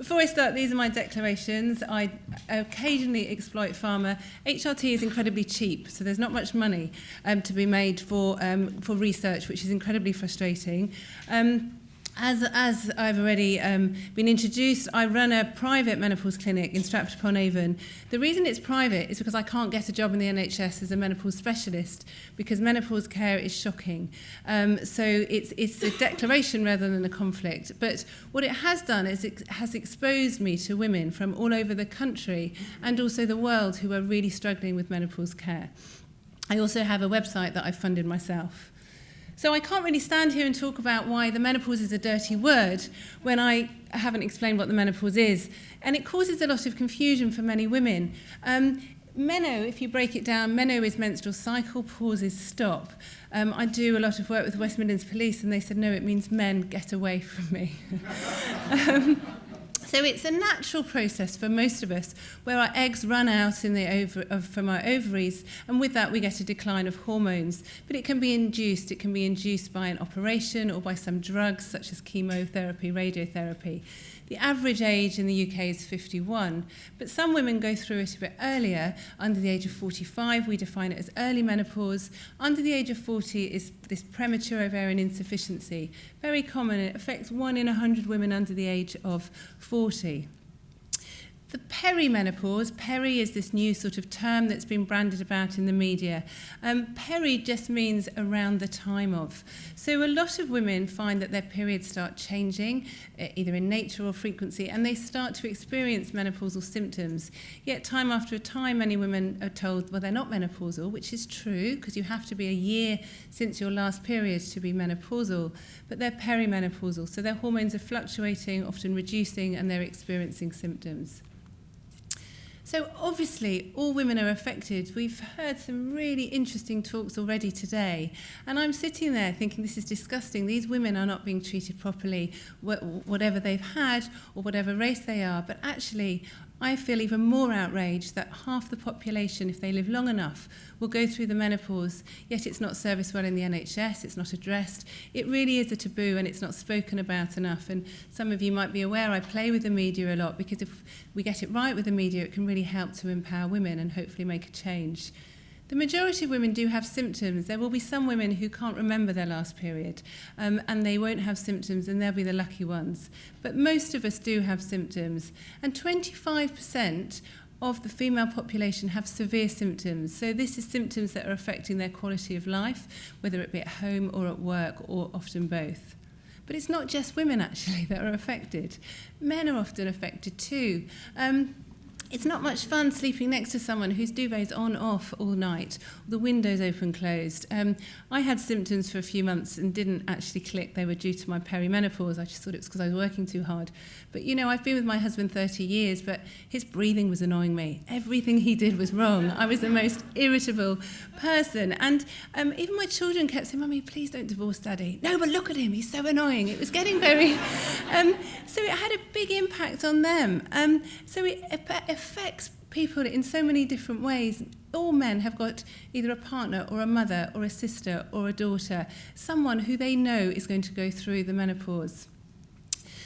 Before I start, these are my declarations. I occasionally exploit pharma. HRT is incredibly cheap, so there's not much money to be made for research, which is incredibly frustrating. As I've already been introduced, I run a private menopause clinic in Stratford-upon-Avon. The reason it's private is because I can't get a job in the NHS as a menopause specialist because menopause care is shocking. So it's a declaration rather than a conflict. But what it has done is it has exposed me to women from all over the country and also the world who are really struggling with menopause care. I also have a website that I funded myself. So I can't really stand here and talk about why the menopause is a dirty word when I haven't explained what the menopause is. And it causes a lot of confusion for many women. Meno, if you break it down, meno is menstrual cycle, pause is stop. I do a lot of work with the West Midlands Police and they said, no, it means men, get away from me. So it's a natural process for most of us where our eggs run out from our ovaries, and with that we get a decline of hormones. But it can be induced. It can be induced by an operation or by some drugs such as chemotherapy, radiotherapy. The average age in the UK is 51, but some women go through it a bit earlier. Under the age of 45, we define it as early menopause. Under the age of 40 is this premature ovarian insufficiency. Very common. It affects 1 in 100 women under the age of 40. The perimenopause, peri is this new sort of term that's been branded about in the media. Peri just means around the time of. So a lot of women find that their periods start changing, either in nature or frequency, and they start to experience menopausal symptoms. Yet time after time, many women are told, well, they're not menopausal, which is true, because you have to be a year since your last period to be menopausal, but they're perimenopausal, so their hormones are fluctuating, often reducing, and they're experiencing symptoms. So obviously, all women are affected. We've heard some really interesting talks already today. And I'm sitting there thinking, this is disgusting. These women are not being treated properly, whatever they've had or whatever race they are. But actually, I feel even more outraged that half the population, if they live long enough, will go through the menopause, yet it's not serviced well in the NHS, it's not addressed. It really is a taboo and it's not spoken about enough. And some of you might be aware I play with the media a lot because if we get it right with the media, it can really help to empower women and hopefully make a change. The majority of women do have symptoms. There will be some women who can't remember their last period and they won't have symptoms and they'll be the lucky ones. But most of us do have symptoms. And 25% of the female population have severe symptoms. So this is symptoms that are affecting their quality of life, whether it be at home or at work or often both. But it's not just women actually that are affected. Men are often affected too. It's not much fun sleeping next to someone whose duvet's on, off all night, or the window's open, closed. I had symptoms for a few months and didn't actually click they were due to my perimenopause. I just thought it was because I was working too hard. But, you know, I've been with my husband 30 years, but his breathing was annoying me. Everything he did was wrong. I was the most irritable person. And even my children kept saying, Mummy, please don't divorce Daddy. No, but look at him. He's so annoying. It was getting very... so it had a big impact on them. So it affects people in so many different ways. All men have got either a partner or a mother or a sister or a daughter, someone who they know is going to go through the menopause.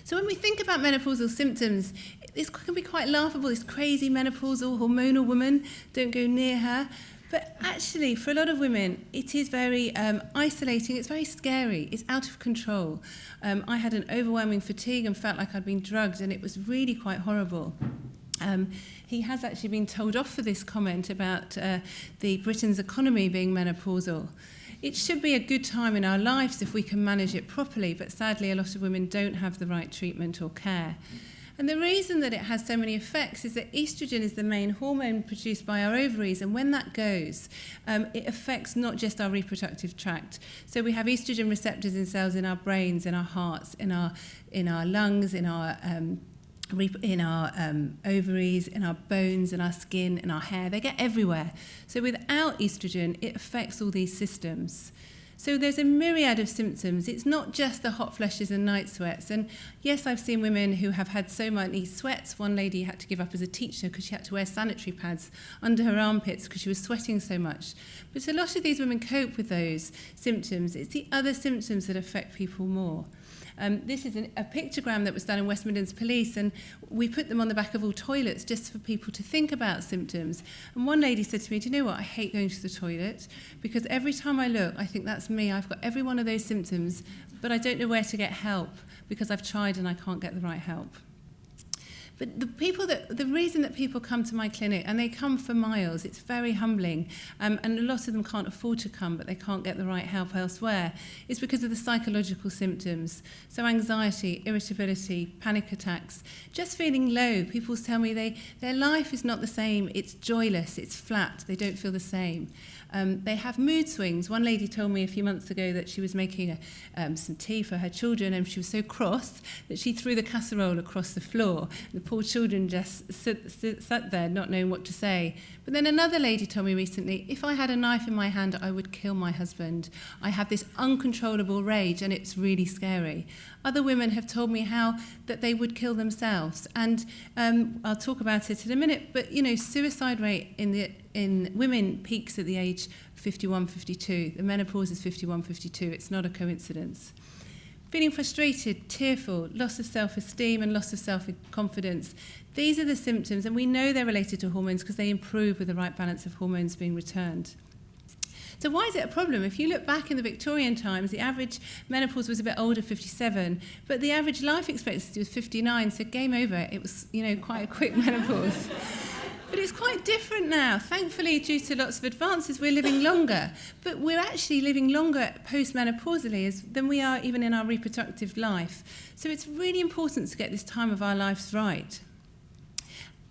So when we think about menopausal symptoms, this can be quite laughable, this crazy menopausal hormonal woman, don't go near her. But actually, for a lot of women, it is very isolating, it's very scary, it's out of control. I had an overwhelming fatigue and felt like I'd been drugged, and it was really quite horrible. He has actually been told off for this comment about the Britain's economy being menopausal. It should be a good time in our lives if we can manage it properly, but sadly a lot of women don't have the right treatment or care. And the reason that it has so many effects is that estrogen is the main hormone produced by our ovaries, and when that goes, it affects not just our reproductive tract. So we have estrogen receptors in cells in our brains, in our hearts, in our lungs, in our ovaries, in our bones, in our skin, in our hair. They get everywhere. So without estrogen, it affects all these systems. So there's a myriad of symptoms. It's not just the hot flushes and night sweats. And yes, I've seen women who have had so many sweats. One lady had to give up as a teacher because she had to wear sanitary pads under her armpits because she was sweating so much. But a lot of these women cope with those symptoms. It's the other symptoms that affect people more. This is a pictogram that was done in West Midlands Police, and we put them on the back of all toilets just for people to think about symptoms. And one lady said to me, do you know what, I hate going to the toilet because every time I look, I think that's me. I've got every one of those symptoms, but I don't know where to get help because I've tried and I can't get the right help. But the reason that people come to my clinic, and they come for miles, it's very humbling, and a lot of them can't afford to come, but they can't get the right help elsewhere, is because of the psychological symptoms. So anxiety, irritability, panic attacks, just feeling low. People tell me their life is not the same, it's joyless, it's flat, they don't feel the same. They have mood swings. One lady told me a few months ago that she was making some tea for her children, and she was so cross that she threw the casserole across the floor. The poor children just sat there not knowing what to say. But then another lady told me recently, if I had a knife in my hand, I would kill my husband. I have this uncontrollable rage, and it's really scary. Other women have told me how that they would kill themselves. And I'll talk about it in a minute, but, suicide rate in women peaks at the age 51, 52. The menopause is 51, 52. It's not a coincidence. Feeling frustrated, tearful, loss of self-esteem and loss of self-confidence. These are the symptoms, and we know they're related to hormones because they improve with the right balance of hormones being returned. So why is it a problem? If you look back in the Victorian times, the average menopause was a bit older, 57, but the average life expectancy was 59, so game over. It was, quite a quick menopause. But it's quite different now. Thankfully, due to lots of advances, we're living longer. But we're actually living longer post-menopausally than we are even in our reproductive life. So it's really important to get this time of our lives right.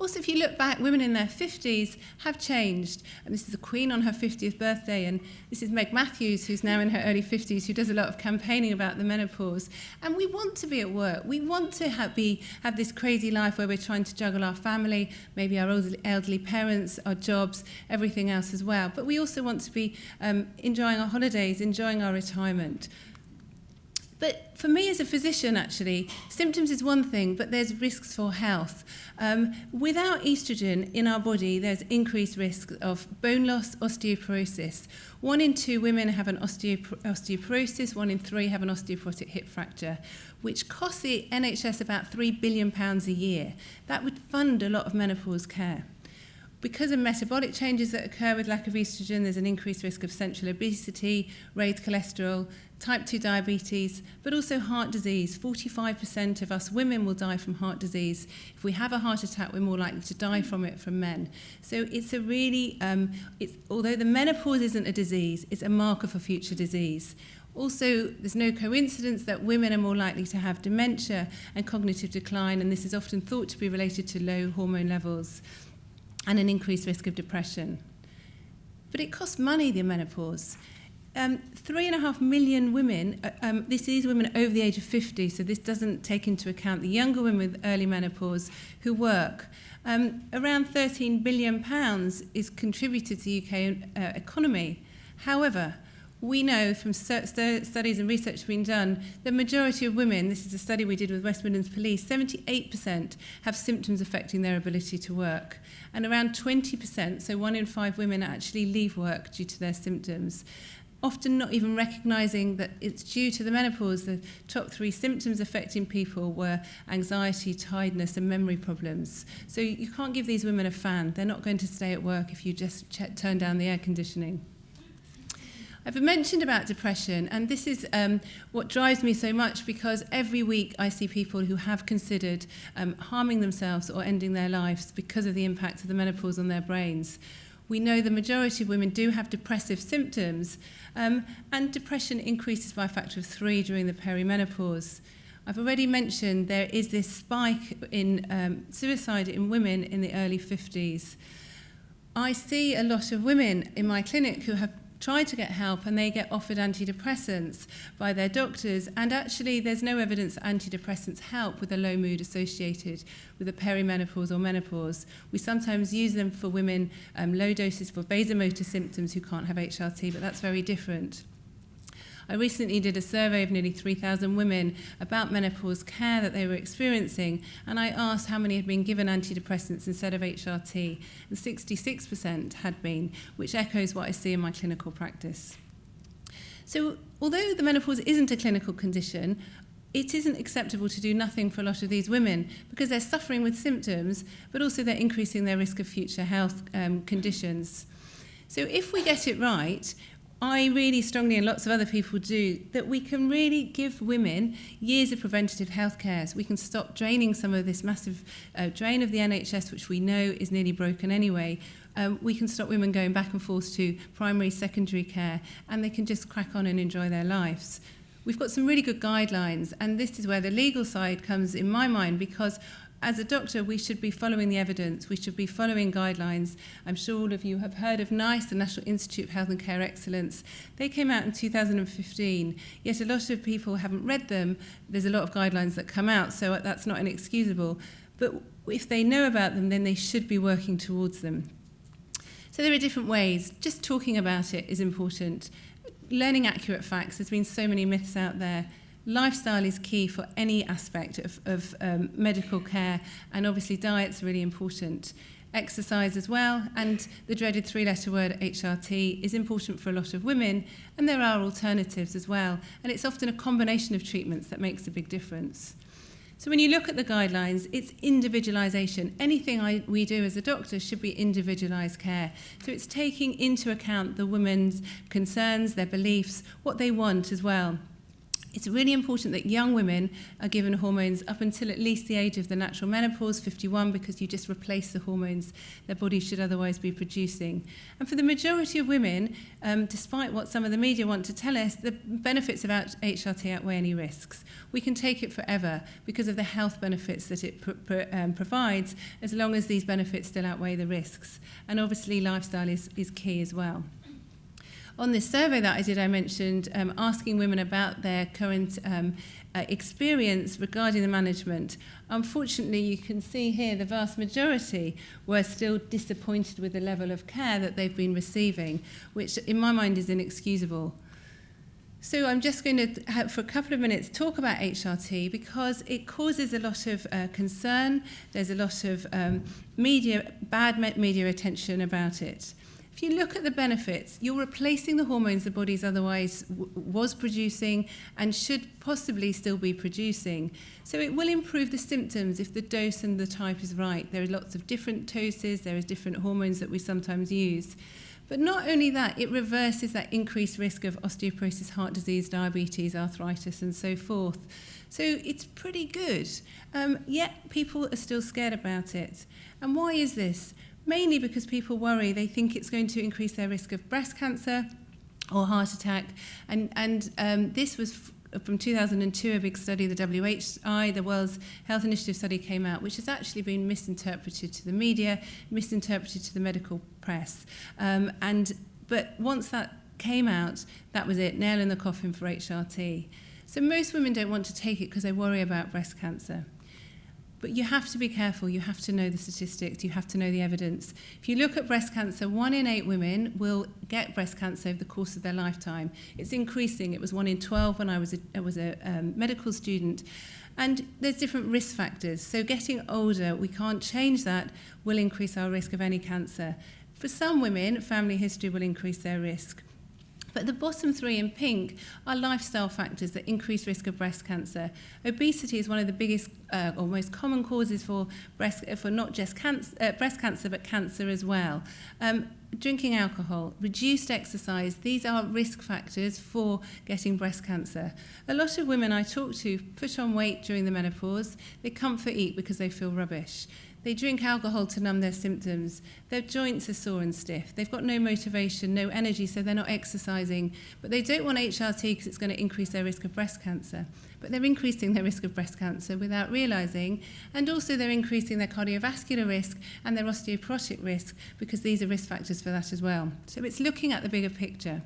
Also, if you look back, women in their 50s have changed. And this is the Queen on her 50th birthday, and this is Meg Matthews, who's now in her early 50s, who does a lot of campaigning about the menopause. And we want to be at work. We want to have this crazy life where we're trying to juggle our family, maybe our elderly parents, our jobs, everything else as well. But we also want to be enjoying our holidays, enjoying our retirement. But for me as a physician, actually, symptoms is one thing, but there's risks for health. Without estrogen in our body, there's increased risk of bone loss, osteoporosis. 1 in 2 women have an osteoporosis, 1 in 3 have an osteoporotic hip fracture, which costs the NHS about £3 billion a year. That would fund a lot of menopause care. Because of metabolic changes that occur with lack of estrogen, there's an increased risk of central obesity, raised cholesterol, type 2 diabetes, but also heart disease. 45% of us women will die from heart disease. If we have a heart attack, we're more likely to die from it from men. So it's a really, although the menopause isn't a disease, it's a marker for future disease. Also, there's no coincidence that women are more likely to have dementia and cognitive decline, and this is often thought to be related to low hormone levels and an increased risk of depression. But it costs money, the menopause. 3.5 million women, this is women over the age of 50, so this doesn't take into account the younger women with early menopause who work. Around £13 billion is contributed to the UK economy. However, we know from studies and research being done, the majority of women, this is a study we did with West Midlands Police, 78% have symptoms affecting their ability to work. And around 20%, so 1 in 5 women actually leave work due to their symptoms, often not even recognising that it's due to the menopause. The top 3 symptoms affecting people were anxiety, tiredness and memory problems. So you can't give these women a fan. They're not going to stay at work if you just turn down the air conditioning. I've mentioned about depression, and this is what drives me so much, because every week I see people who have considered harming themselves or ending their lives because of the impact of the menopause on their brains. We know the majority of women do have depressive symptoms, and depression increases by a factor of 3 during the perimenopause. I've already mentioned there is this spike in suicide in women in the early 50s. I see a lot of women in my clinic who have tried to get help, and they get offered antidepressants by their doctors, and actually there's no evidence that antidepressants help with the low mood associated with the perimenopause or menopause. We sometimes use them for women, low doses for vasomotor symptoms who can't have HRT, but that's very different. I recently did a survey of nearly 3,000 women about menopause care that they were experiencing, and I asked how many had been given antidepressants instead of HRT, and 66% had been, which echoes what I see in my clinical practice. So although the menopause isn't a clinical condition, it isn't acceptable to do nothing for a lot of these women because they're suffering with symptoms, but also they're increasing their risk of future health conditions. So if we get it right, I really strongly, and lots of other people do, that we can really give women years of preventative health care. So we can stop draining some of this massive drain of the NHS, which we know is nearly broken anyway. We can stop women going back and forth to primary, secondary care, and they can just crack on and enjoy their lives. We've got some really good guidelines, and this is where the legal side comes in my mind, because as a doctor, we should be following the evidence, we should be following guidelines. I'm sure all of you have heard of NICE, the National Institute of Health and Care Excellence. They came out in 2015, yet a lot of people haven't read them. There's a lot of guidelines that come out, so that's not inexcusable. But if they know about them, then they should be working towards them. So there are different ways. Just talking about it is important. Learning accurate facts. There's been so many myths out there. Lifestyle is key for any aspect of medical care, and obviously diet's really important. Exercise as well, and the dreaded three-letter word HRT is important for a lot of women, and there are alternatives as well, and it's often a combination of treatments that makes a big difference. So when you look at the guidelines, it's individualisation. Anything we do as a doctor should be individualised care. So it's taking into account the women's concerns, their beliefs, what they want as well. It's really important that young women are given hormones up until at least the age of the natural menopause, 51, because you just replace the hormones their body should otherwise be producing. And for the majority of women, despite what some of the media want to tell us, the benefits of HRT outweigh any risks. We can take it forever because of the health benefits that it provides, as long as these benefits still outweigh the risks. And obviously lifestyle is key as well. On this survey that I did, I mentioned asking women about their current experience regarding the management. Unfortunately, you can see here the vast majority were still disappointed with the level of care that they've been receiving, which in my mind is inexcusable. So I'm just going to, for a couple of minutes, talk about HRT because it causes a lot of concern. There's a lot of bad media attention about it. If you look at the benefits, you're replacing the hormones the body's otherwise was producing and should possibly still be producing. So it will improve the symptoms if the dose and the type is right. There are lots of different doses, there are different hormones that we sometimes use. But not only that, it reverses that increased risk of osteoporosis, heart disease, diabetes, arthritis, and so forth. So it's pretty good. Yet people are still scared about it. And why is this? Mainly because people worry, they think it's going to increase their risk of breast cancer or heart attack. And this was from 2002, a big study, the WHI, the World Health Initiative study came out, which has actually been misinterpreted to the media, misinterpreted to the medical press. But once that came out, that was it, nail in the coffin for HRT. So most women don't want to take it because they worry about breast cancer. But you have to be careful, you have to know the statistics, you have to know the evidence. If you look at breast cancer, 1 in 8 women will get breast cancer over the course of their lifetime. It's increasing. It was 1 in 12 when I was a medical student. And there's different risk factors. So getting older, we can't change that, will increase our risk of any cancer. For some women, family history will increase their risk. But the bottom 3 in pink are lifestyle factors that increase risk of breast cancer. Obesity is one of the biggest or most common causes for not just breast cancer, but cancer as well. Drinking alcohol, reduced exercise, these are risk factors for getting breast cancer. A lot of women I talk to put on weight during the menopause. They comfort eat because they feel rubbish. They drink alcohol to numb their symptoms. Their joints are sore and stiff. They've got no motivation, no energy, so they're not exercising. But they don't want HRT because it's going to increase their risk of breast cancer. But they're increasing their risk of breast cancer without realising. And also they're increasing their cardiovascular risk and their osteoporotic risk because these are risk factors for that as well. So it's looking at the bigger picture.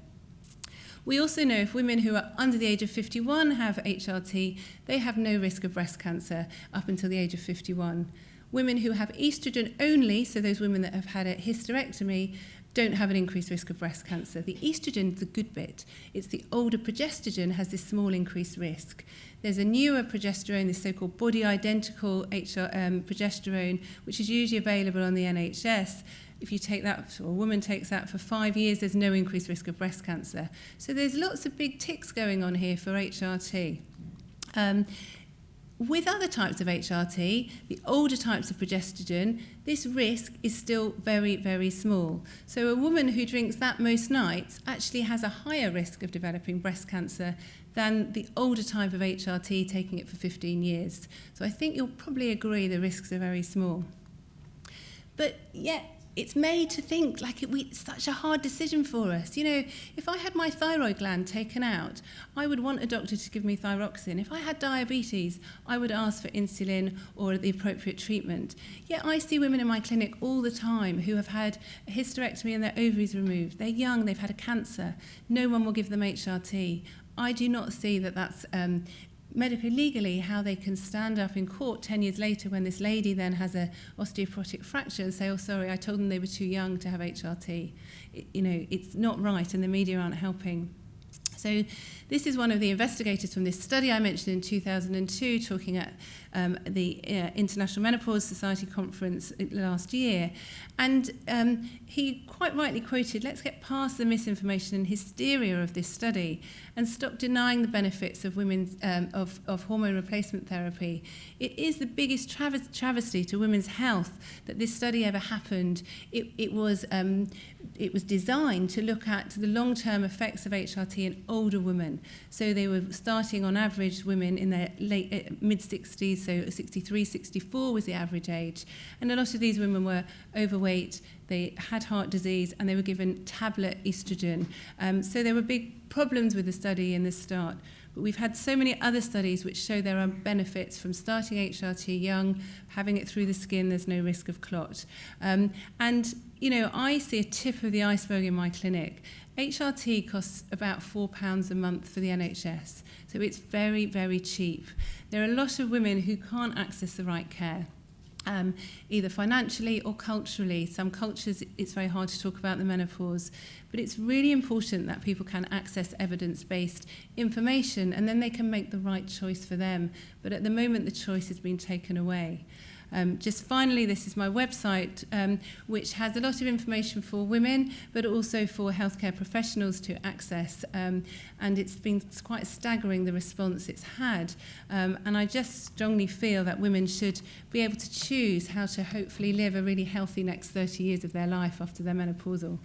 We also know if women who are under the age of 51 have HRT, they have no risk of breast cancer up until the age of 51. Women who have estrogen only, so those women that have had a hysterectomy, don't have an increased risk of breast cancer. The estrogen is the good bit. It's the older progesterone has this small increased risk. There's a newer progesterone, this so-called body-identical progesterone, which is usually available on the NHS. If you take that, or a woman takes that for 5 years, there's no increased risk of breast cancer. So there's lots of big ticks going on here for HRT. With other types of HRT, the older types of progestogen, this risk is still very, very small. So a woman who drinks that most nights actually has a higher risk of developing breast cancer than the older type of HRT taking it for 15 years. So I think you'll probably agree the risks are very small. But yet, it's made to think like it's such a hard decision for us. You know, if I had my thyroid gland taken out, I would want a doctor to give me thyroxine. If I had diabetes, I would ask for insulin or the appropriate treatment. Yet I see women in my clinic all the time who have had a hysterectomy and their ovaries removed. They're young, they've had a cancer. No one will give them HRT. I do not see that that's medically, legally, how they can stand up in court 10 years later when this lady then has a osteoporotic fracture and say, oh, sorry, I told them they were too young to have HRT. It's not right, and the media aren't helping. So this is one of the investigators from this study I mentioned in 2002, talking at the International Menopause Society conference last year. And he quite rightly quoted, let's get past the misinformation and hysteria of this study and stop denying the benefits of women's of hormone replacement therapy. It is the biggest travesty to women's health that this study ever happened. It was designed to look at the long-term effects of HRT in older women. So they were starting on average women in their mid-60s, so 63, 64 was the average age. And a lot of these women were overweight, they had heart disease, and they were given tablet estrogen. So there were big problems with the study in the start. But we've had so many other studies which show there are benefits from starting HRT young, having it through the skin, there's no risk of clot. And, I see a tip of the iceberg in my clinic. HRT costs about £4 a month for the NHS, so it's very, very cheap. There are a lot of women who can't access the right care, either financially or culturally. Some cultures, it's very hard to talk about the menopause, but it's really important that people can access evidence-based information and then they can make the right choice for them. But at the moment, the choice has been taken away. Just finally, this is my website, which has a lot of information for women, but also for healthcare professionals to access. And it's been quite staggering, the response it's had. And I just strongly feel that women should be able to choose how to hopefully live a really healthy next 30 years of their life after they're menopausal.